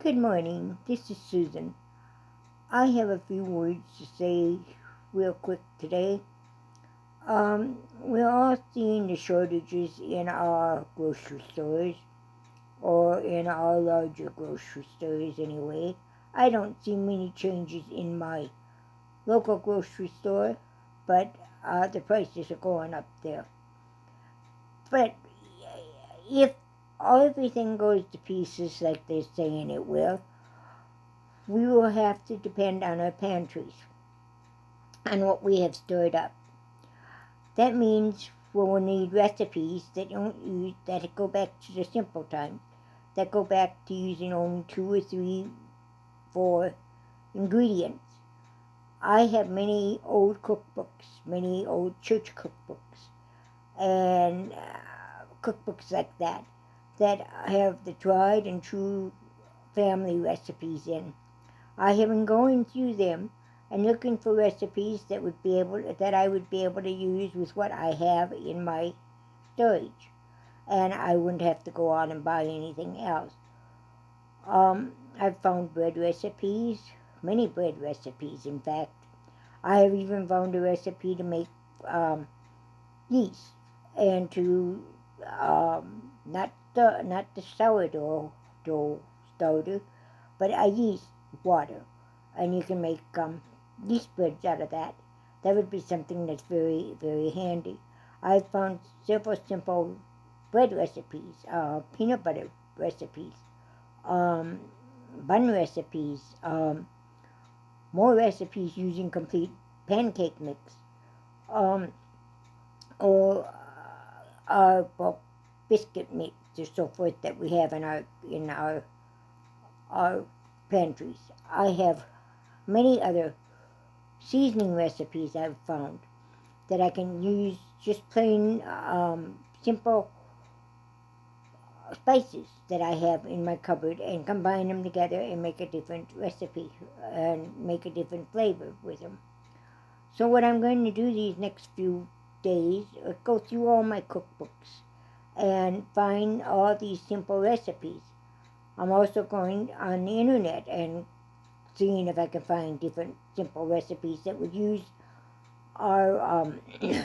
Good morning, this is Susan. I have a few words to say real quick today. We're all seeing the shortages in our grocery stores, or in our larger grocery stores anyway. I don't see many changes in my local grocery store, but the prices are going up there. But if everything goes to pieces like they're saying it will, we will have to depend on our pantries, on what we have stored up. That means we'll need recipes that go back to the simple time, that go back to using only 2 or 3, 4 ingredients. I have many old cookbooks, many old church cookbooks, and cookbooks like that have the tried and true family recipes in. I have been going through them and looking for recipes that I would be able to use with what I have in my storage, and I wouldn't have to go out and buy anything else. I've found bread recipes, many bread recipes, in fact. I have even found a recipe to make yeast, and to not the sourdough dough starter, but a yeast water, and you can make yeast breads out of that. That would be something that's very, very handy. I've found several simple bread recipes, peanut butter recipes, bun recipes, more recipes using complete pancake mix, or biscuit mix or so forth that we have in our pantries. I have many other seasoning recipes I've found that I can use just plain simple spices that I have in my cupboard and combine them together and make a different recipe and make a different flavor with them. So what I'm going to do these next few days is go through all my cookbooks and find all these simple recipes. I'm also going on the internet and seeing if I can find different simple recipes that would use our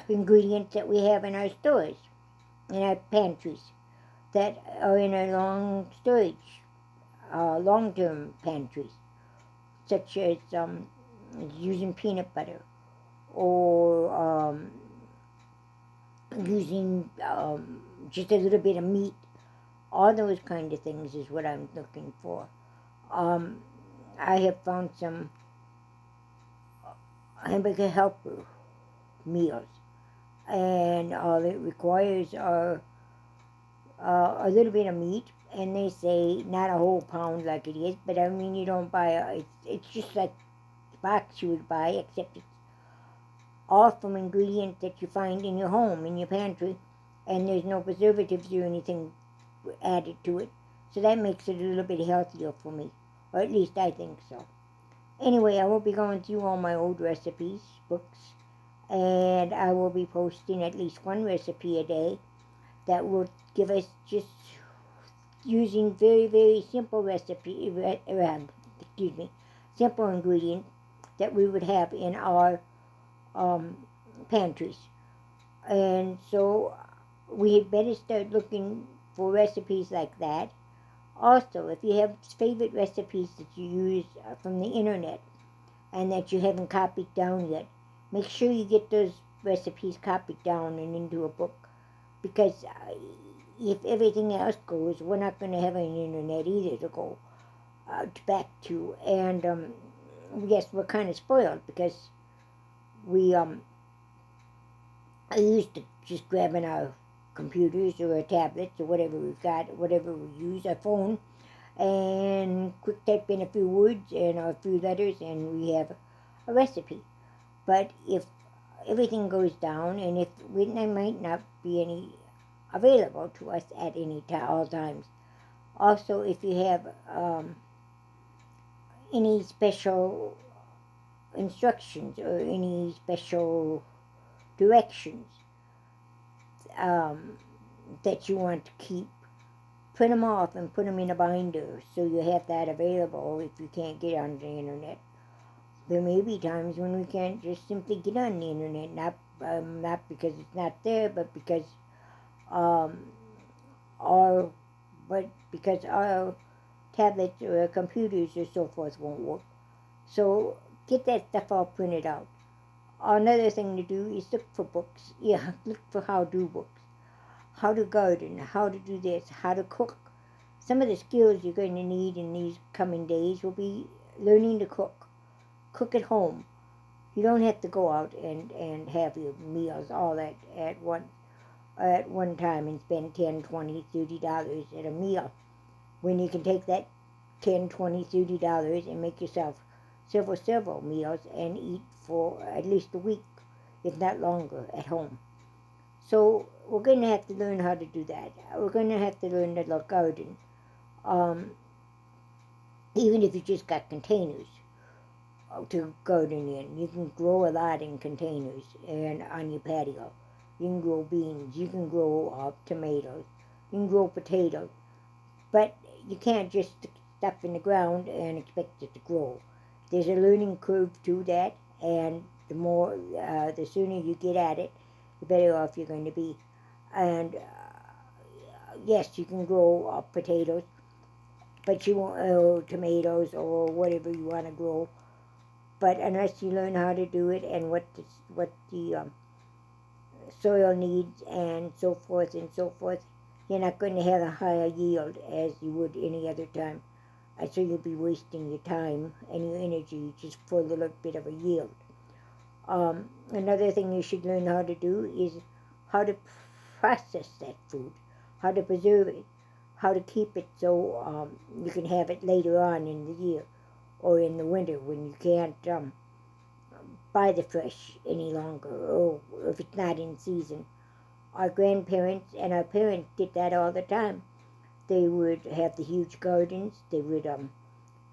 ingredients that we have in our stores, in our pantries, that are in our long-term pantries, such as using peanut butter, or using just a little bit of meat. All those kind of things is what I'm looking for. I have found some hamburger helper meals, and all it requires are a little bit of meat, and they say not a whole pound like it is, but I mean, you don't buy it's just like the box you would buy, except it's all from ingredients that you find in your home, in your pantry, and there's no preservatives or anything added to it. So that makes it a little bit healthier for me, or at least I think so. Anyway, I will be going through all my old recipes, books, and I will be posting at least one recipe a day that will give us just using very, very simple simple ingredients that we would have in our pantries. And so we had better start looking for recipes like that. Also, if you have favorite recipes that you use from the internet and that you haven't copied down yet, make sure you get those recipes copied down and into a book, because if everything else goes, we're not going to have an internet either to go back to. And yes, we're kind of spoiled, because we are used to just grabbing our computers or our tablets or whatever we've got, whatever we use, our phone, and quick type in a few words and a few letters, and we have a recipe. But if everything goes down, and if there might not be any available to us at all times. Also, if you have any special instructions or any special directions that you want to keep print them off and put them in a binder so you have that available if you can't get on the internet. There may be times when we can't just simply get on the internet, not because it's not there, but because um, our tablets or computers or so forth won't work. So get that stuff all printed out. Another thing to do is look for books. Yeah, look for how-to books. How to garden, how to do this, how to cook. Some of the skills you're going to need in these coming days will be learning to cook. Cook at home. You don't have to go out and have your meals all at one time and spend $10, $20, $30 at a meal, when you can take that $10, $20, $30 and make yourself several meals and eat for at least a week, if not longer, at home. So we're going to have to learn how to do that. We're going to have to learn to garden, even if you just got containers to garden in. You can grow a lot in containers and on your patio. You can grow beans. You can grow tomatoes. You can grow potatoes. But you can't just stick stuff in the ground and expect it to grow. There's a learning curve to that, and the sooner you get at it, the better off you're going to be. And yes, you can grow potatoes, but you won't, tomatoes or whatever you want to grow. But unless you learn how to do it and what the soil needs and so forth, you're not going to have a higher yield as you would any other time. So you'll be wasting your time and your energy just for a little bit of a yield. Another thing you should learn how to do is how to process that food, how to preserve it, how to keep it so you can have it later on in the year or in the winter when you can't buy the fresh any longer, or if it's not in season. Our grandparents and our parents did that all the time. They would have the huge gardens. They would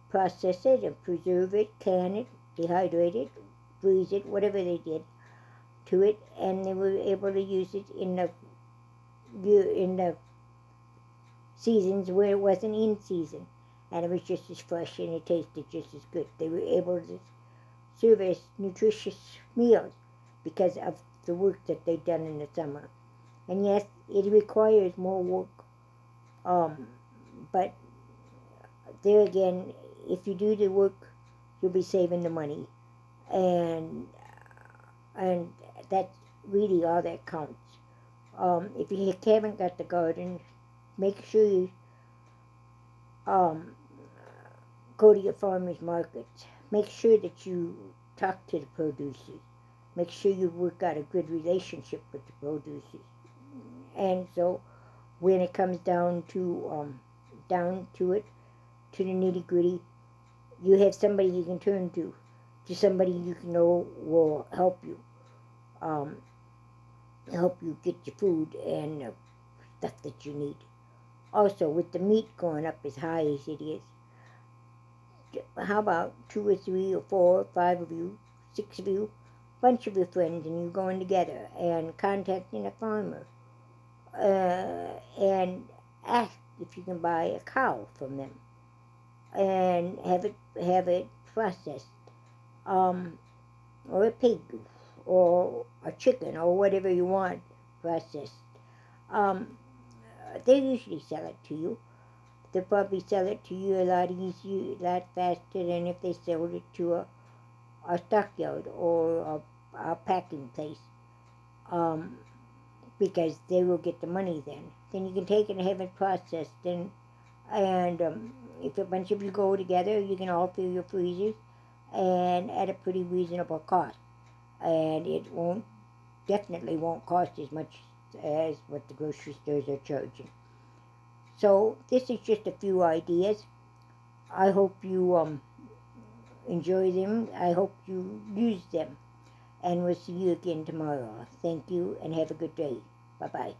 process it and preserve it, can it, dehydrate it, freeze it, whatever they did to it, and they were able to use it in the seasons where it wasn't in season, and it was just as fresh and it tasted just as good. They were able to serve us nutritious meals because of the work that they'd done in the summer. And yes, it requires more work. But there again, if you do the work, you'll be saving the money. And that's really all that counts. If you haven't got the garden, make sure you go to your farmers markets. Make sure that you talk to the producers. Make sure you work out a good relationship with the producers. And so when it comes down to it, to the nitty-gritty, you have somebody you can turn to somebody you know will help you get your food and stuff that you need. Also, with the meat going up as high as it is, how about 2 or 3 or 4 or 5 of you, 6 of you, bunch of your friends, and you going together and contacting a farmer and ask if you can buy a cow from them and have it processed, or a pig or a chicken or whatever you want processed. They usually sell it to you. They'll probably sell it to you a lot easier, a lot faster than if they sold it to a stockyard or a packing place, because they will get the money then. Then you can take it and have it processed, and if a bunch of you go together, you can all fill your freezers and at a pretty reasonable cost. And it definitely won't cost as much as what the grocery stores are charging. So this is just a few ideas. I hope you enjoy them. I hope you use them. And we'll see you again tomorrow. Thank you and have a good day. Bye-bye.